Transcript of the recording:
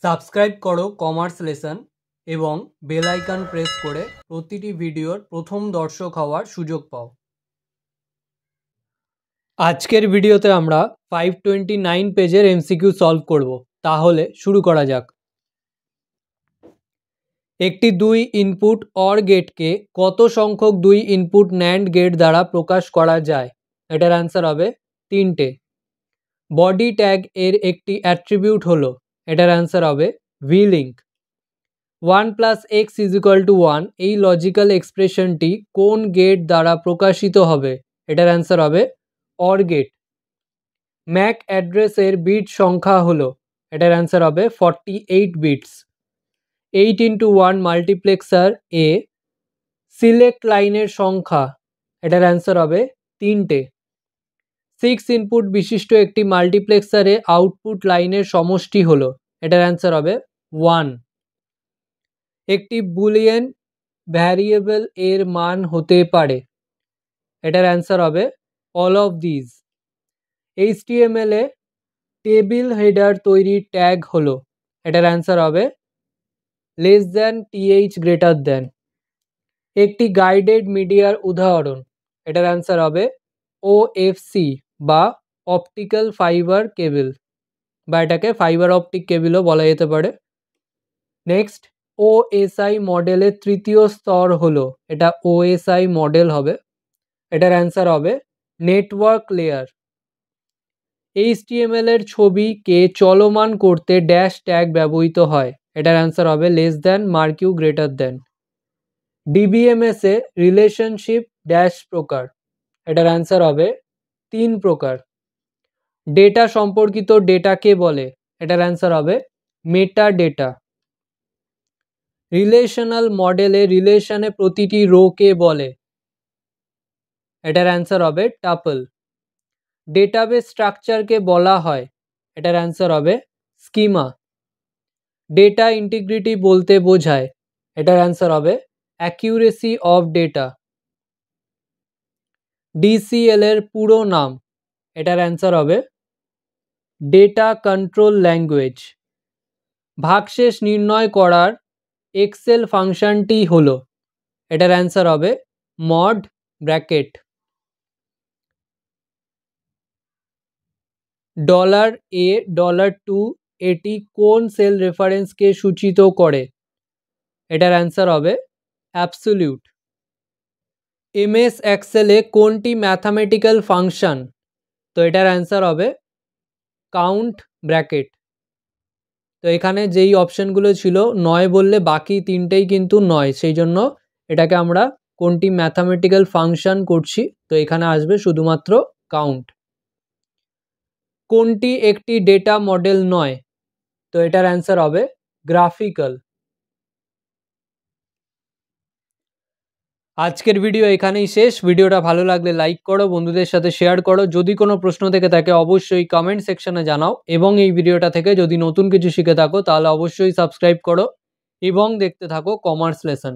Subscribe করো commerce lesson এবং bell icon press করে প্রতিটি ভিডিওর প্রথম দর্শক হওয়ার সুযোগ পাও। আজকের ভিডিওতে আমরা 529 পেজের এমসিকিউ সলভ করব। তাহলে শুরু করা যাক। একটি 2 ইনপুট অর গেটকে কত সংখ্যক 2 ইনপুট ন্যান্ড গেট দ্বারা প্রকাশ করা যায়? এটার অ্যান্সার হবে 3টে। বডি ট্যাগ এর একটি অ্যাট্রিবিউট হলো, এটার অ্যান্সার হবে ভি লিঙ্ক। 1 + x = 1 এই লজিক্যাল এক্সপ্রেশনটি কোন গেট দ্বারা প্রকাশিত হবে? এটার অ্যান্সার হবে অর গেট। ম্যাক অ্যাড্রেসের বিট সংখ্যা হলো, এটার অ্যান্সার হবে 48 bits. 8x1 multiplexer A select লাইনের সংখ্যা, এটার অ্যান্সার হবে 3টে। 6 ইনপুট বিশিষ্ট একটি মাল্টিপ্লেক্সারে আউটপুট লাইনের সমষ্টি হলো, এটার অ্যান্সার হবে 1। একটি বুলিয়ান ভ্যারিয়েবল এর মান হতে পারে, এটার অ্যান্সার হবে all of this. HTML A table header তৈরির ট্যাগ হলো, এটার অ্যান্সার হবে। একটি গাইডেড মিডিয়ার উদাহরণ, এটার অ্যান্সার হবে OFC বা অপটিক্যাল ফাইবার কেবল, বা এটাকে ফাইবার অপটিক কেবলও বলা যেতে পারে। নেক্সট, OSI মডেলের তৃতীয় স্তর হলো, এটা OSI মডেল হবে, এটার অ্যান্সার হবে নেটওয়ার্ক লেয়ার। HTML এর ছবিকে চলমান করতে ড্যাশ ট্যাগ ব্যবহৃত হয়, এটার অ্যান্সার হবে <, DBMS এ রিলেশনশিপ ড্যাশ প্রকার, এটার অ্যান্সার হবে 3 প্রকার। ডেটা সম্পর্কিত ডেটাকে বলে, এটার অ্যান্সার হবে মেটা ডেটা। রিলেশনাল মডেলে রিলেশনে প্রতিটি রোকে বলে, এটার অ্যান্সার হবে টাপল। ডেটাবেস স্ট্রাকচারকে বলা হয়, এটার অ্যান্সার হবে স্কিমা। ডেটা ইন্টিগ্রিটি বলতে বোঝায়, এটার অ্যান্সার হবে অ্যাকিউরেসি অফ ডেটা। DCL এর পুরো নাম, এটার অ্যান্সার হবে ডেটা কন্ট্রোল ল্যাঙ্গুয়েজ। ভাগশেষ নির্ণয় করার এক্সেল ফাংশনটি হলো, এটার অ্যান্সার হবে মড ব্র্যাকেট। $A $2 এটি কোন সেল রেফারেন্সকে সূচিত করে? এটার অ্যান্সার হবে অ্যাবসলিউট। MS এক্সেলে কোনটি ম্যাথামেটিক্যাল ফাংশন? তো এটার অ্যান্সার হবে কাউন্ট ব্র্যাকেট। তো এখানে যেই অপশনগুলো ছিল নয় বললে বাকি তিনটেই কিন্তু নয়, সেই জন্য এটাকে আমরা কোনটি ম্যাথামেটিক্যাল ফাংশন করছি, তো এখানে আসবে শুধুমাত্র কাউন্ট। কোনটি একটি ডেটা মডেল নয়? তো এটার অ্যান্সার হবে গ্রাফিক্যাল। আজকের ভিডিও এখানেই শেষ। ভিডিওটা ভালো লাগলে লাইক করো, বন্ধুদের সাথে শেয়ার করো। যদি কোনো প্রশ্ন থেকে থাকে অবশ্যই কমেন্ট সেকশনে জানাও, এবং এই ভিডিওটা থেকে যদি নতুন কিছু শিখে থাকো তাহলে অবশ্যই সাবস্ক্রাইব করো এবং দেখতে থাকো কমার্স লেসন।